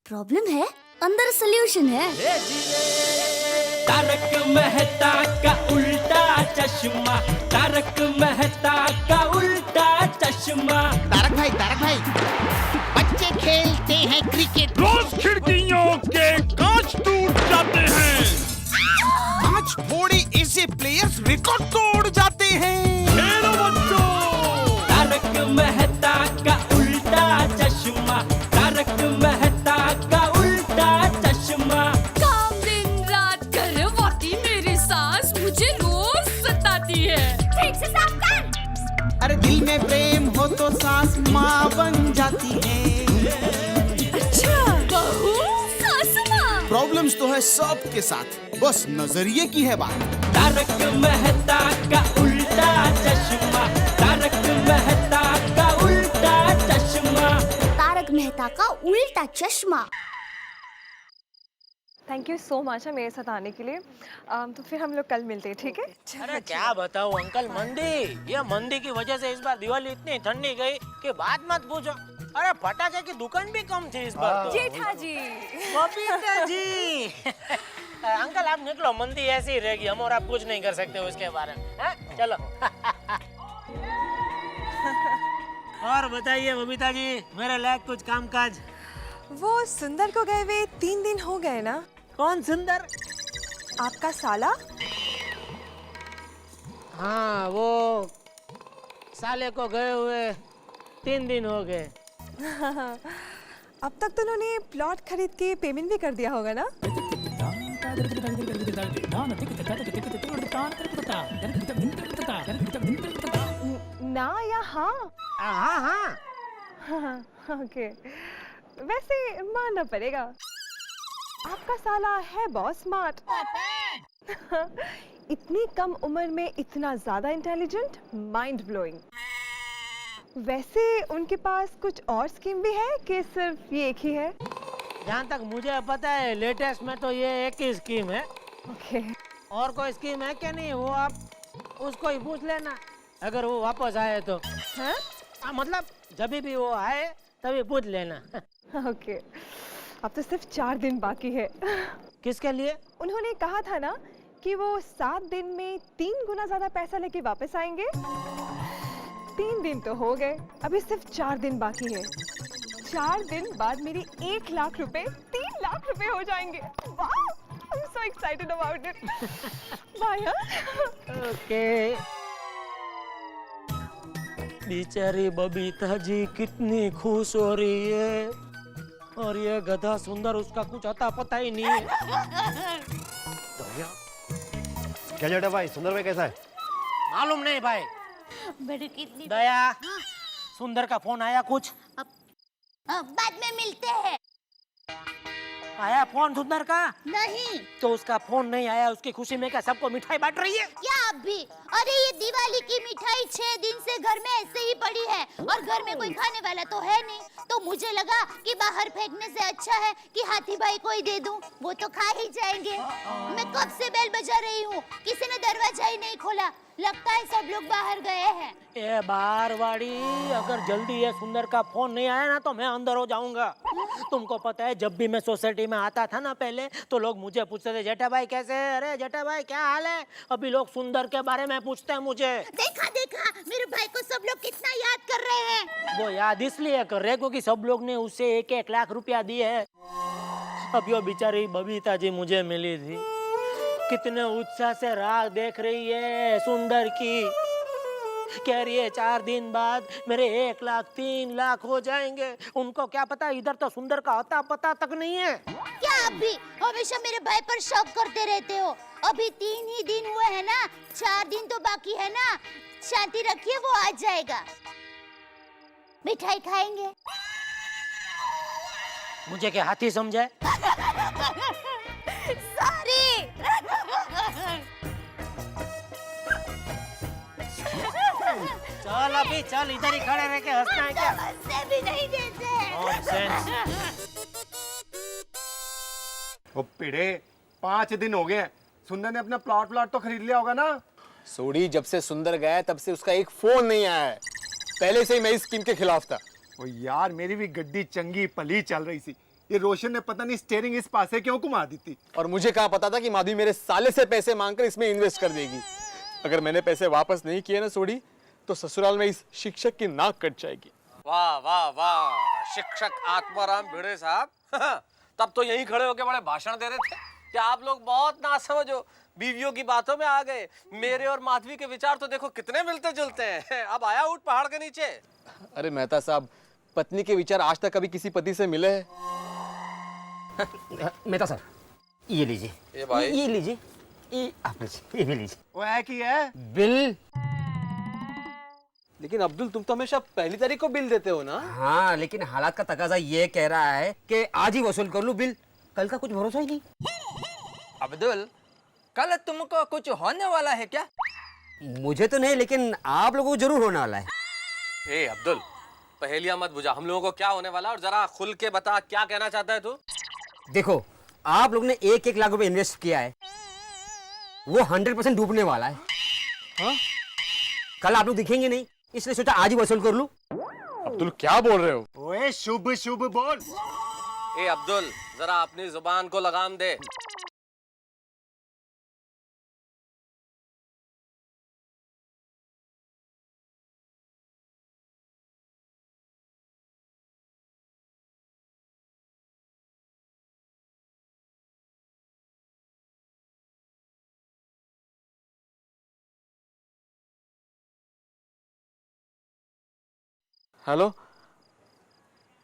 Problem है, अंदर solution है। तारक मेहता का उल्टा चश्मा, तारक मेहता का उल्टा चश्मा। तारक भाई, बच्चे खेलते हैं क्रिकेट, रोज खिड़कियों के कांच टूट जाते हैं, कांच फोड़े ऐसे प्लेयर्स रिकॉर्ड तोड़ जाते हैं। खेलो बच्चों। तारक मेहता का उल्टा चश्मा, तारक मेहता का उल्टा चश्मा। काम दिन रात करवाती मेरी सास मुझे रोज सताती है। ठीक से साफ कर। अरे दिल में प्रेम हो तो सास माँ बन जाती है। अच्छा, बहू सास माँ। प्रॉब्लम्स तो है सबके साथ, बस नजरिए की है बात। तारक मेहता का उल्टा चश्मा, तारक मेहता का उल्टा चश्मा। तारक मेहता का उल्टा चश्मा। थैंक यू सो मच मेरे साथ आने के लिए। तो फिर हम लोग कल मिलते हैं, ठीक है? अरे क्या बताऊं अंकल, ये मंदी की वजह से इस बार दिवाली इतनी ठंडी गई कि बात मत पूछो। अरे पटाखे की दुकान भी कम थी इस बार तो। जेठा जी। बबीता जी अंकल आप निकलो, मंदी ऐसी ही रहेगी, हम और आप कुछ नहीं कर सकते उसके बारे में। हाँ? चलो और बताइए बबीता जी, मेरे लायक कुछ काम काज। वो सुंदर को गए हुए 3 दिन हो गए ना? कौन सुंदर? आपका साला? हाँ वो साले को गए हुए 3 दिन हो गए। अब तक तो उन्होंने प्लॉट खरीद के पेमेंट भी कर दिया होगा ना? ना या हाँ? हाँ हाँ ओके, वैसे मानना पड़ेगा, आपका साला है बहुत स्मार्ट। इतनी कम उम्र में इतना ज्यादा इंटेलिजेंट, माइंड ब्लोइंग। वैसे उनके पास कुछ और स्कीम भी है कि सिर्फ ये एक ही है? जहाँ तक मुझे पता है लेटेस्ट में तो ये एक ही स्कीम है। ओके। और कोई स्कीम है क्या? नहीं, वो आप उसको ही पूछ लेना अगर वो वापस आए तो। हाँ? मतलब जब भी वो आए तभी पूछ लेना। ओके, अब तो सिर्फ 4 दिन बाकी है। किसके लिए? उन्होंने कहा था ना कि वो 7 दिन में 3 गुना ज्यादा पैसा लेके वापस आएंगे। 3 दिन तो हो गए, अभी सिर्फ 4 दिन बाकी है। 4 दिन बाद मेरी 1 लाख रुपए 3 लाख रुपए हो जाएंगे। वाह, I am so excited about it. Bye. Okay. बेचारी बबीता जी कितनी खुश हो रही है, और ये गधा सुंदर उसका कुछ अता पता ही नहीं है। क्या जेठा भाई, सुंदर भाई कैसा है? मालूम नहीं भाई। बड़ी कितनी दया, सुंदर का फोन आया कुछ? बाद में मिलते हैं। आया फोन सुंदर का? नहीं। तो उसका फोन नहीं आया, उसकी खुशी में क्या सबको मिठाई बांट रही है? क्या आप भी? अरे ये दिवाली की मिठाई 6 दिन से घर में ऐसे ही पड़ी है और घर में कोई खाने वाला तो है नहीं, तो मुझे लगा कि बाहर फेंकने से अच्छा है कि हाथी भाई को ही दे दूं, वो तो खा ही जाएंगे। मैं कब से बेल बजा रही हूँ, किसी ने दरवाजा ही नहीं खोला, लगता है सब लोग बाहर गए हैं। ए बारवाड़ी, अगर जल्दी ये सुंदर का फोन नहीं आया ना तो मैं अंदर हो जाऊंगा। तुमको पता है जब भी मैं सोसाइटी में आता था ना पहले, तो लोग मुझे पूछते थे जेठा भाई कैसे है, अरे जेठा भाई क्या हाल है। अभी लोग सुंदर के बारे में पूछते हैं मुझे। देखा मेरे भाई को सब लोग कितना याद कर रहे हैं। वो याद इसलिए कर रहे क्योंकि सब लोग ने उसे 1-1 लाख रुपया दिए है। अब यो बेचारी बबीता जी मुझे मिली थी, कितने उत्साह से राह देख रही है सुंदर की। कह रही है 4 दिन बाद मेरे 1 लाख 3 लाख हो जाएंगे। उनको क्या पता, इधर तो सुंदर का अता पता तक नहीं है। क्या आप भी हमेशा मेरे भाई पर शक करते रहते हो? अभी 3 ही दिन हुए हैं ना, 4 दिन तो बाकी है ना। शांति रखिए, वो आ जाएगा। मिठाई खाएंगे? मुझे क्या हाथी समझे? सॉरी। चल अभी चल, इधर ही खड़े रह के हंसना है क्या? नमस्ते भी नहीं देते। नॉनसेंस। ओ पिड़े, 5 दिन हो गए हैं, सुंदर ने अपना प्लॉट तो खरीद लिया होगा ना? सोडी, जब से सुंदर गया तब से उसका एक फोन नहीं आया है। पहले से ही मैं इस स्कीम के खिलाफ था। ओ यार, मेरी भी गड्डी चंगी पली चल रही थी, ये रोशन ने पता नहीं स्टीयरिंग इस पासे क्यों घुमा दी थी। और मुझे कहा पता था कि माधवी मेरे साले से पैसे मांगकर इसमें इन्वेस्ट कर देगी। अगर मैंने पैसे वापस नहीं किए ना सोडी, तो ससुराल में इस शिक्षक की नाक कट जाएगी। वाह वाह वाह, शिक्षक आत्माराम भिड़े साहब तब तो यहीं खड़े होकर बड़े भाषण दे रहे थे कि आप लोग बहुत नासमझ हो, बीवियों की बातों में आ गए। मेरे और माधवी के विचार तो देखो कितने मिलते जुलते हैं। अब आया ऊँट पहाड़ के नीचे। अरे मेहता साहब, पत्नी के विचार आज तक कभी किसी पति से मिले हैं? मेहता सर, ये लीजिए। ये भाई, ये लीजिए, ये आप लीजिए, ये भी लीजिए। वो है कि है बिल। लेकिन अब्दुल, तुम तो हमेशा पहली तारीख को बिल देते हो ना? हाँ, लेकिन हालात का तकाजा ये कह रहा है कि आज ही वसूल कर लूं बिल। कल का कुछ भरोसा ही नहीं। अब्दुल, कल तुमको कुछ होने वाला है क्या? मुझे तो नहीं, लेकिन आप लोगों को जरूर होने वाला है। ए अब्दुल, पहेलियां मत बुझा। हम लोगों को क्या होने वाला, और जरा खुल के बता क्या कहना चाहता है तू? देखो, आप लोग ने 1-1 लाख रुपए इन्वेस्ट किया है, वो 100% डूबने वाला है। हाँ? कल आप लोग दिखेंगे नहीं, इसलिए सोचा आज ही वसूल कर लूं। अब्दुल, क्या बोल रहे हो? ओए शुभ शुभ बोल। ए अब्दुल, जरा अपनी जुबान को लगाम दे। हेलो,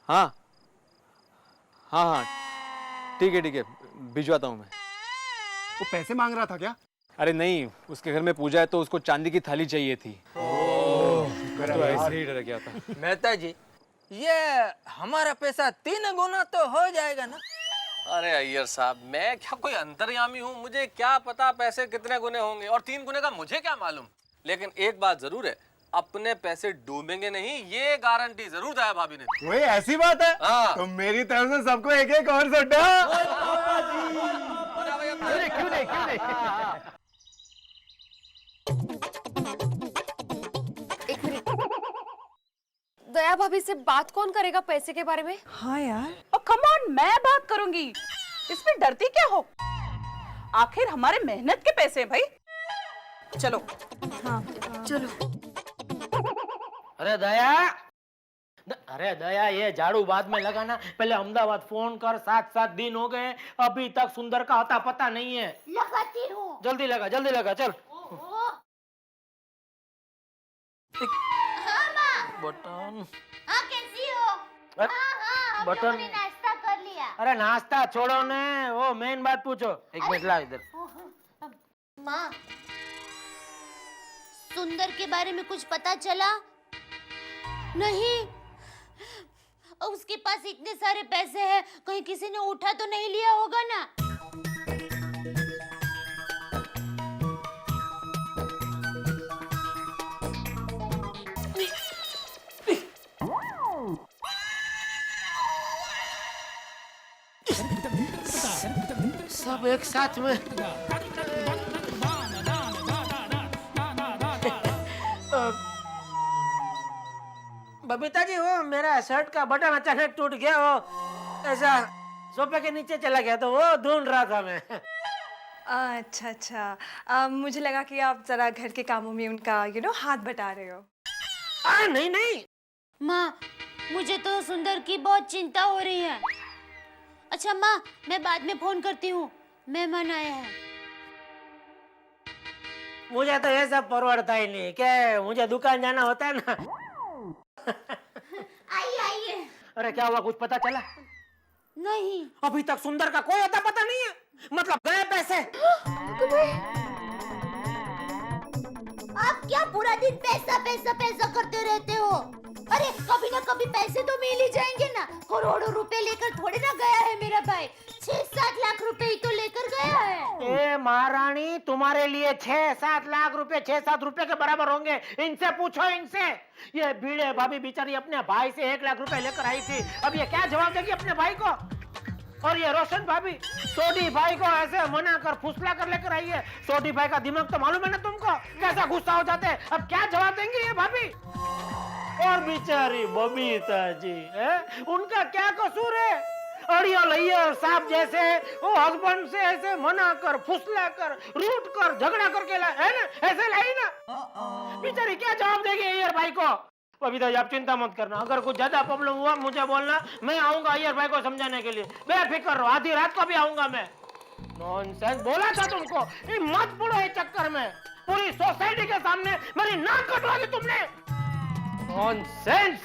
हाँ हाँ हाँ, ठीक है भिजवाता हूँ मैं। वो पैसे मांग रहा था क्या? अरे नहीं, उसके घर में पूजा है तो उसको चांदी की थाली चाहिए थी। तो ऐसे ही डर गया था। मेहता जी, ये हमारा पैसा 3 गुना तो हो जाएगा ना? अरे अय्यर साहब, मैं क्या कोई अंतर्यामी हूँ? मुझे क्या पता पैसे कितने गुने होंगे, और 3 गुने का मुझे क्या मालूम। लेकिन एक बात जरूर है, अपने पैसे डूबेंगे नहीं, ये गारंटी जरूर दिया भाभी ने। वो ऐसी बात है? हाँ। तो मेरी तरफ से सबको 1-1 और सोडा। क्यों नहीं? एक मिनट, दया भाभी से बात कौन करेगा पैसे के बारे में? हाँ यार, और कम ऑन, मैं बात करूंगी। इसमें डरती क्या हो? आखिर हमारे मेहनत के पैसे हैं भाई। चलो। हाँ चलो। अरे दया, ये झाड़ू बाद में लगाना, पहले अहमदाबाद फोन कर। 7-7 दिन हो गए, अभी तक सुंदर का अता पता नहीं है। लगाती हूँ। जल्दी लगा चल। हाँ माँ। बटन। हाँ कैसी हो? हाँ, बटन। हम लोगों ने नाश्ता कर लिया। अरे नाश्ता छोड़ो ने, वो मेन बात पूछो। एक मिनट ला इधर। माँ, सुंदर के बारे में कुछ पता चला? नहीं। उसके पास इतने सारे पैसे हैं, कहीं किसी ने उठा तो नहीं लिया होगा ना? सब एक साथ में। बबीता जी, वो मेरा शर्ट का बटन अचानक टूट गया, वो ऐसा सोफे के नीचे चला गया, तो वो ढूंढ रहा था मैं। अच्छा, मुझे लगा कि आप जरा घर के कामों में उनका हाथ बटा रहे हो। नहीं। माँ, मुझे तो सुंदर की बहुत चिंता हो रही है। अच्छा माँ, मैं बाद में फोन करती हूँ, मेहमान आए हैं। मुझे तो ये सब परवड़ता ही नहीं, क्या मुझे दुकान जाना होता है ना। आइए। अरे क्या हुआ, कुछ पता चला? नहीं। अभी तक सुंदर का कोई अता पता नहीं है, मतलब गए पैसे। आप क्या पूरा दिन पैसा करते रहते हो? अरे कभी ना कभी पैसे तो मिल ही जाएंगे ना। करोड़ों रुपए लेकर थोड़े ना गया है मेरा भाई, 6-7 लाख रुपए ही तो लेकर गया है। ए महारानी, तुम्हारे लिए 6-7 लाख रुपए 6-7 रुपए के बराबर होंगे। इनसे पूछो, इनसे। ये भीड़े भाभी बेचारी अपने भाई से 1 लाख रुपए लेकर आई थी, अब ये क्या जवाब देगी अपने भाई को? और ये रोशन भाभी सोडी भाई को ऐसे मना कर फुसला कर लेकर आई है। सोडी भाई का दिमाग तो मालूम है ना तुमको, कैसा गुस्सा हो जाते हैं। अब क्या जवाब देंगे ये भाभी? और बेचारी बबीता जी, उनका क्या कसूर है? और ये लैयर साहब जैसे वो हस्बैंड से ऐसे मना कर, फुसला कर, रूट कर, झगड़ा करके ला, है ना, ऐसे लाई ना, बेचारी क्या जवाब देगी अय्यर भाई को? बबीता जी आप चिंता मत करना, अगर कुछ ज्यादा प्रॉब्लम हुआ मुझे बोलना, मैं आऊंगा अय्यर भाई को समझाने के लिए, बेफिक्र रहो, आधी रात को भी आऊंगा मैं। नॉनसेंस, बोला था तुमको, ये मत पड़ो ये चक्कर में, पूरी सोसाइटी के सामने मेरी नाक कटवा दी तुमने। नॉनसेंस।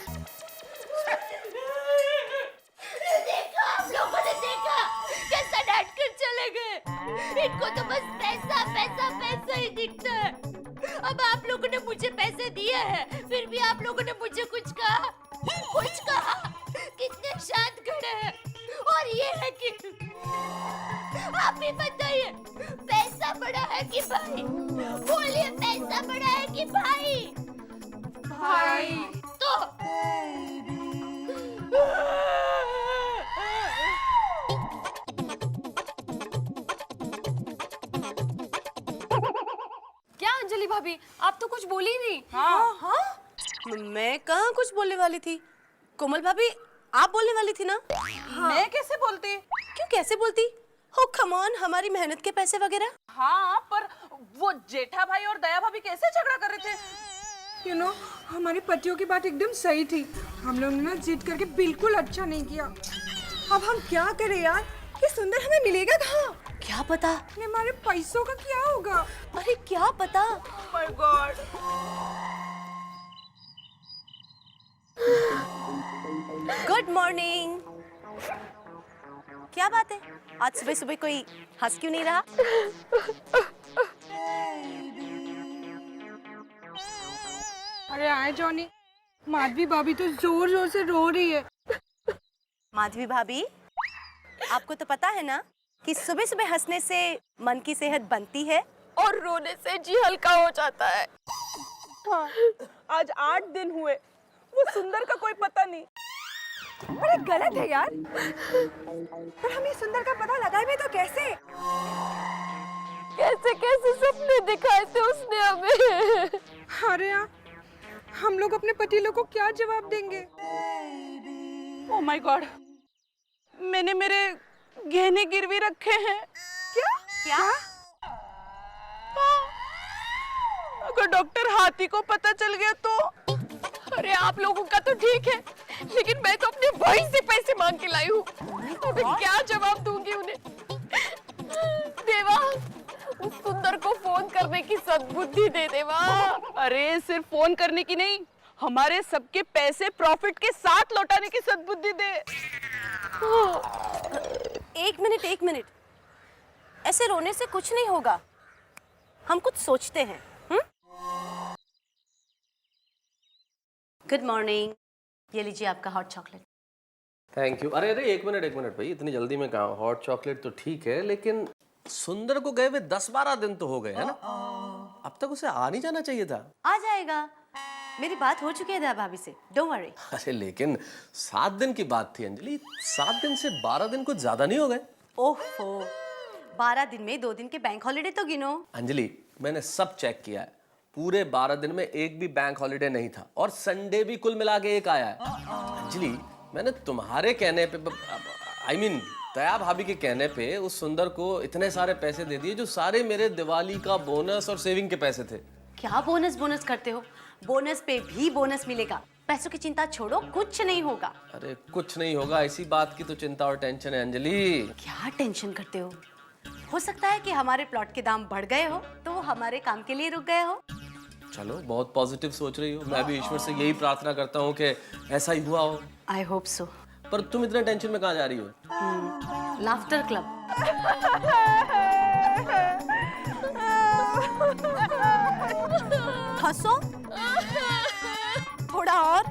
देखा, आप लोगों ने देखा कैसा डांट कर चले गए। इनको तो बस पैसा पैसा पैसा ही दिखता है। अब आप लोगों ने मुझे पैसे दिए हैं, फिर भी आप लोगों ने मुझे कुछ कहा? कितने शांत खड़े हैं, और ये है कि आप ही बताइए, पैसा बड़ा है कि भाई? बोलिए, पैसा बड़ा है कि भाई? भाई तो क्या अंजलि भाभी, आप तो कुछ बोली नहीं। हाँ, मैं कहाँ कुछ बोलने वाली थी? कोमल भाभी आप बोलने वाली थी ना? मैं कैसे बोलती? क्यों कैसे बोलती? हो कम ऑन, हमारी मेहनत के पैसे वगैरह। हाँ, पर वो जेठा भाई और दया भाभी कैसे झगड़ा कर रहे थे? यू नो, हमारे पतियों की बात एकदम सही थी। हम लोगों ने ना जिद करके बिल्कुल अच्छा नहीं किया। अब हम क्या करें यार? ये सुंदर हमें मिलेगा कहाँ? क्या पता हमारे पैसों का क्या होगा? अरे क्या पता। My God. Good morning. क्या बात है, आज सुबह सुबह कोई हंस क्यों नहीं रहा? अरे आए जॉनी, माधवी भाभी तो जोर जोर से रो रही है। माधवी भाभी, आपको तो पता है ना कि सुबह सुबह हंसने से मन की सेहत बनती है और रोने से जी हल्का हो जाता है। हाँ, आज 8 दिन हुए, वो सुंदर का कोई पता नहीं। अरे गलत है यार, पर हमें सुंदर का पता लगाए भी तो कैसे? कैसे कैसे सपने दिखाए थे उसने हमें। अरे यार, हम लोग अपने पति लोग को क्या जवाब देंगे? ओह माय गॉड, मैंने मेरे गहने गिरवी रखे हैं। क्या? अगर डॉक्टर हाथी को पता चल गया तो? अरे आप लोगों का तो ठीक है, लेकिन मैं तो अपने भाई से पैसे मांग के लाई हूँ। अभी क्या जवाब दूंगी उन्हें? देवा, उस सुंदर को फोन करने की सद्बुद्धि दे देवा। अरे सिर्फ फोन करने की नहीं, हमारे सबके पैसे प्रॉफिट के साथ लौटाने की सद्बुद्धि दे। एक मिनट, ऐसे रोने से कुछ नहीं होगा, हम कुछ सोचते हैं। गुड मॉर्निंग, ये लीजिए आपका हॉट चॉकलेट। Thank you. अरे एक मिनट भाई, इतनी जल्दी में कहाँ? हॉट चॉकलेट तो ठीक है, लेकिन सुंदर को गए हुए 10-12 दिन तो हो गए है ना? अब तक उसे आ नहीं जाना चाहिए था। आ जाएगा, मेरी बात हो चुकी है दया भाभी से, डोंट वरी। अरे लेकिन 7 दिन की बात थी अंजलि, 7 दिन से 12 दिन कुछ ज्यादा नहीं हो गए? ओहो, 12 दिन में 2 दिन के बैंक हॉलिडे तो गिनो। अंजलि, मैंने सब चेक किया है, पूरे 12 दिन में एक भी बैंक हॉलिडे नहीं था, और संडे भी कुल मिला के एक आया है। अंजलि, मैंने तुम्हारे कहने पे, I mean, दया भाभी के कहने पे उस सुंदर को इतने सारे पैसे दे दिए जो सारे मेरे दिवाली का बोनस और सेविंग के पैसे थे। क्या बोनस करते हो? बोनस पे भी बोनस मिलेगा, पैसों की चिंता छोड़ो, कुछ नहीं होगा। अरे कुछ नहीं होगा, इसी बात की तो चिंता और टेंशन है अंजलि। क्या टेंशन करते हो सकता है कि हमारे प्लॉट के दाम बढ़ गए हो तो वो हमारे काम के लिए रुक गए हो। चलो, बहुत पॉजिटिव सोच रही हो, मैं भी ईश्वर से यही प्रार्थना करता हूँ कि ऐसा ही हुआ हो। I hope so. पर तुम इतने टेंशन में कहाँ जा रही हो? Laughter club. हंसो थोड़ा और।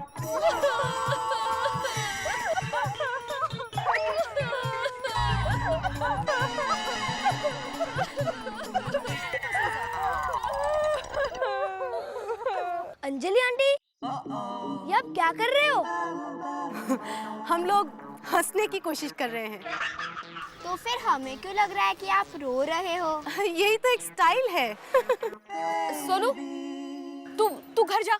अंजलि आंटी, ये आप क्या कर रहे हो? हम लोग हंसने की कोशिश कर रहे हैं। तो फिर हमें क्यों लग रहा है कि आप रो रहे हो? यही तो एक स्टाइल है। सोनू, तू घर जा।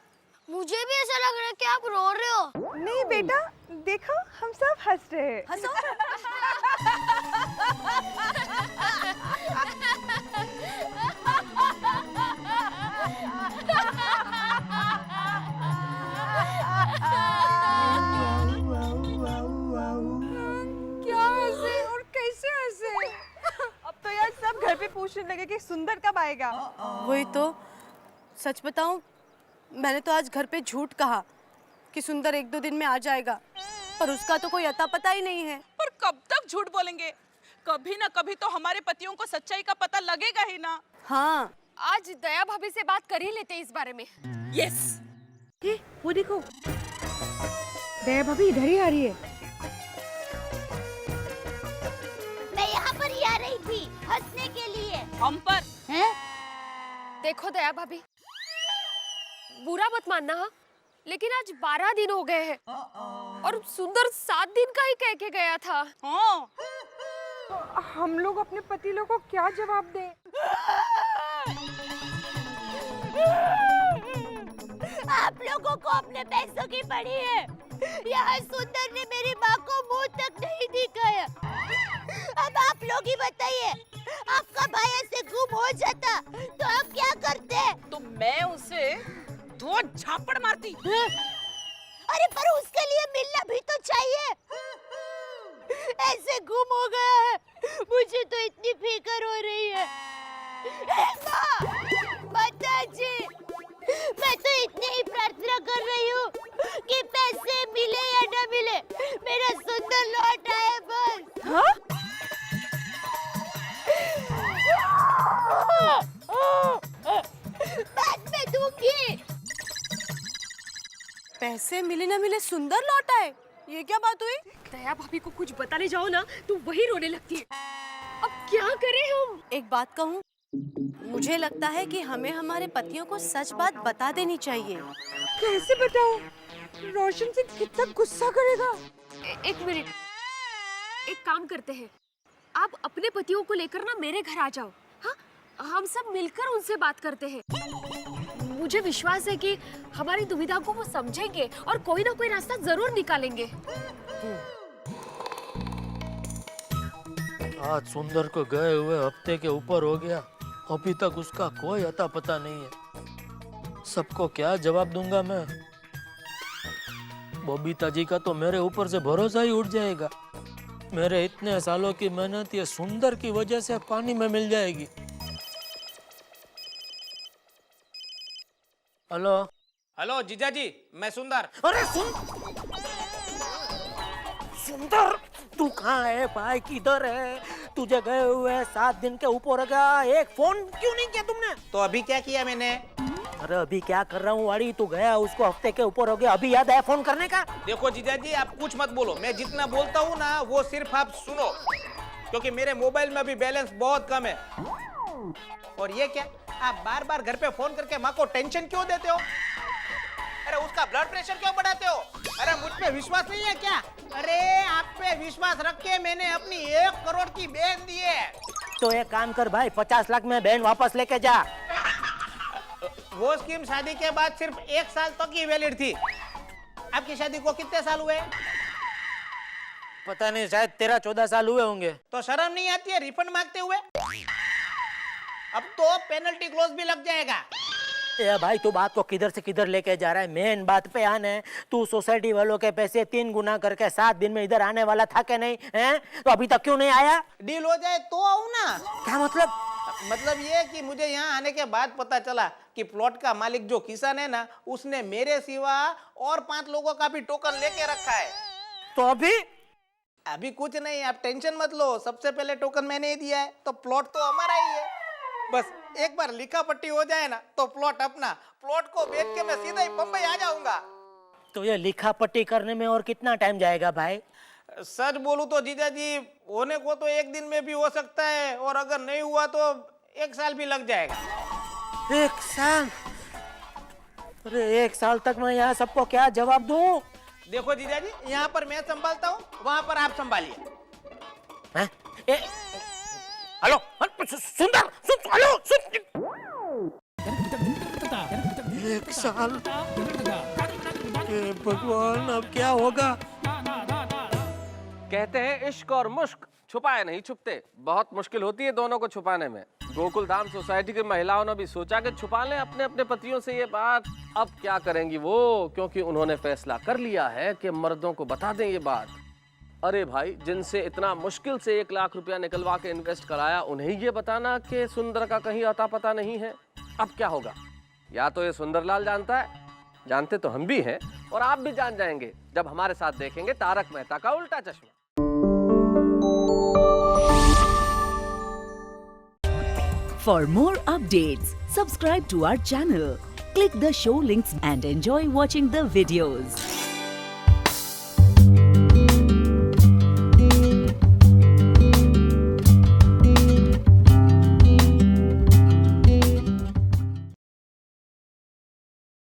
मुझे भी ऐसा लग रहा है कि आप रो रहे हो। नहीं बेटा, देखो हम सब हंस रहे हैं। हंसो। क्या हंसे और कैसे हंसे? अब तो यार सब घर पे पूछने लगे कि सुंदर कब आएगा। वही तो, सच बताऊं, मैंने तो आज घर पे झूठ कहा कि सुंदर 1-2 दिन में आ जाएगा, पर उसका तो कोई अता पता ही नहीं है। पर कब तक झूठ बोलेंगे? कभी ना कभी तो हमारे पतियों को सच्चाई का पता लगेगा ही ना। हाँ, आज दया भाभी से बात कर ही लेते हैं इस बारे में। यस। वो देखो, दया भाभी इधर ही आ रही है। मैं यहाँ पर ही आ रही थी हंसने के लिए। हम पर हैं? देखो दया भाभी, बुरा मत मानना हाँ, लेकिन आज 12 दिन हो गए हैं और सुंदर 7 दिन का ही कह के गया था। हाँ। तो हम लोग अपने पति लोग को क्या जवाब दें? आप लोगों को अपने पैसों की पड़ी है। यहाँ सुंदर ने मेरी माँ को मुंह तक नहीं दिखाया। अब आप लोग ही बताइए, आपका भाई ऐसे गुम हो जाता तो आप क्या करते? तो मैं उसे 2 झापड़ मारती। अरे पर उसके लिए मिलना भी तो चाहिए। ऐसे गुम हो गया है, मुझे तो इतनी फिक्र हो रही है। माताजी, मैं तो इतनी ही प्रार्थना कर रही हूँ कि पैसे मिले या न मिले, मेरा सुंदर लौट आए बस। हाँ? बाद में दूंगी। पैसे मिले ना मिले सुंदर लौट आए, ये क्या बात हुई? दया भाभी को कुछ बताने जाओ ना तो वही रोने लगती है। अब क्या करें हम? एक बात कहूँ, मुझे लगता है कि हमें हमारे पतियों को सच बात बता देनी चाहिए। कैसे बताओ? रोशन से कितना गुस्सा करेगा। एक मिनट, एक काम करते हैं, आप अपने पतियों को लेकर ना मेरे घर आ जाओ। हाँ, हम सब मिलकर उनसे बात करते हैं। मुझे विश्वास है कि हमारी दुविधा को वो समझेंगे और कोई ना कोई रास्ता जरूर निकालेंगे। आज सुंदर को गए हुए हफ्ते के ऊपर हो गया, अभी तक उसका कोई अता पता नहीं है। सबको क्या जवाब दूंगा मैं? बबीता जी का तो मेरे ऊपर से भरोसा ही उठ जाएगा। मेरे इतने सालों की मेहनत ये सुंदर की वजह से पानी में मिल जाएगी। हेलो हेलो जीजा जी, मैं सुंदर। अरे सुंदर, तू कहाँ है भाई? किधर है? तुझे गए हुए 7 दिन के ऊपर हो गया, एक फोन क्यों नहीं किया तुमने? तो अभी क्या किया मैंने? अरे अभी क्या कर रहा हूँ वाड़ी, तू गया उसको हफ्ते के ऊपर हो गया, अभी याद आया फोन करने का? देखो जीजा जी, आप कुछ मत बोलो। मैं जितना बोलता हूँ ना वो सिर्फ आप सुनो, क्योंकि मेरे मोबाइल में अभी बैलेंस बहुत कम है। और ये क्या, आप बार बार घर पे फोन करके माँ को टेंशन क्यों देते हो? अरे उसका ब्लड प्रेशर क्यों बढ़ाते हो? अरे मुझ पे विश्वास नहीं है क्या? अरे आप पे विश्वास रख के मैंने अपनी 1 करोड़ की बहन दी है। तो एक काम कर भाई, 50 लाख में बहन वापस लेके जा। वो स्कीम शादी के बाद सिर्फ 1 साल तक की वैलिड थी। आपकी शादी को कितने साल हुए? पता नहीं, शायद 13-14 साल हुए होंगे। तो शर्म नहीं आती है रिफंड मांगते हुए? अब तो पेनल्टी क्लॉज भी लग जाएगा। ए भाई, तू बात को किधर से किधर लेके जा रहा है? मेन बात पे आने। तू सोसाइटी वालों के पैसे 3 गुना करके 7 दिन में इधर आने वाला था कि नहीं है? तो अभी तक क्यों नहीं आया? डील हो जाए तो आऊं ना। क्या मतलब? मतलब ये कि मुझे यहाँ आने के बाद पता चला कि प्लॉट का मालिक जो किसान है ना, उसने मेरे सिवा और 5 लोगों का भी टोकन लेके रखा है। तो अभी कुछ नहीं, आप टेंशन मत लो। सबसे पहले टोकन मैंने ही दिया है, तो प्लॉट तो हमारा ही है। बस एक बार लिखा पट्टी हो जाए ना तो प्लॉट अपना। प्लॉट को बेच के मैं सीधा ही बम्बई आ जाऊंगा। तो ये लिखा पट्टी करने में और कितना टाइम जाएगा भाई? सच बोलूं तो जीजा जी, होने को तो 1 दिन में भी हो सकता है, और अगर नहीं हुआ तो 1 साल भी लग जाएगा। 1 साल? अरे 1 साल तक मैं यहाँ सबको क्या जवाब दूं? देखो जीजा जी, यहाँ पर मैं संभालता हूँ, वहाँ पर आप संभालिए। हेलो सुंदर, हेलो 1 साल? भगवान, अब क्या होगा? कहते हैं इश्क और मुश्क छुपाए नहीं छुपते, बहुत मुश्किल होती है दोनों को छुपाने में। गोकुल धाम सोसाइटी की महिलाओं ने भी सोचा कि छुपा लें अपने अपने पतियों से ये बात। अब क्या करेंगी वो, क्योंकि उन्होंने फैसला कर लिया है कि मर्दों को बता दें ये बात। अरे भाई, जिनसे इतना मुश्किल से 1 लाख रुपया निकलवा के इन्वेस्ट कराया, उन्हें ये बताना कि सुंदर का कहीं अता पता नहीं है। अब क्या होगा? या तो ये सुंदरलाल जानता है, जानते तो हम भी हैं, और आप भी जान जाएंगे जब हमारे साथ देखेंगे तारक मेहता का उल्टा चश्मा। For more updates, subscribe to our channel, click the show links and enjoy watching the videos.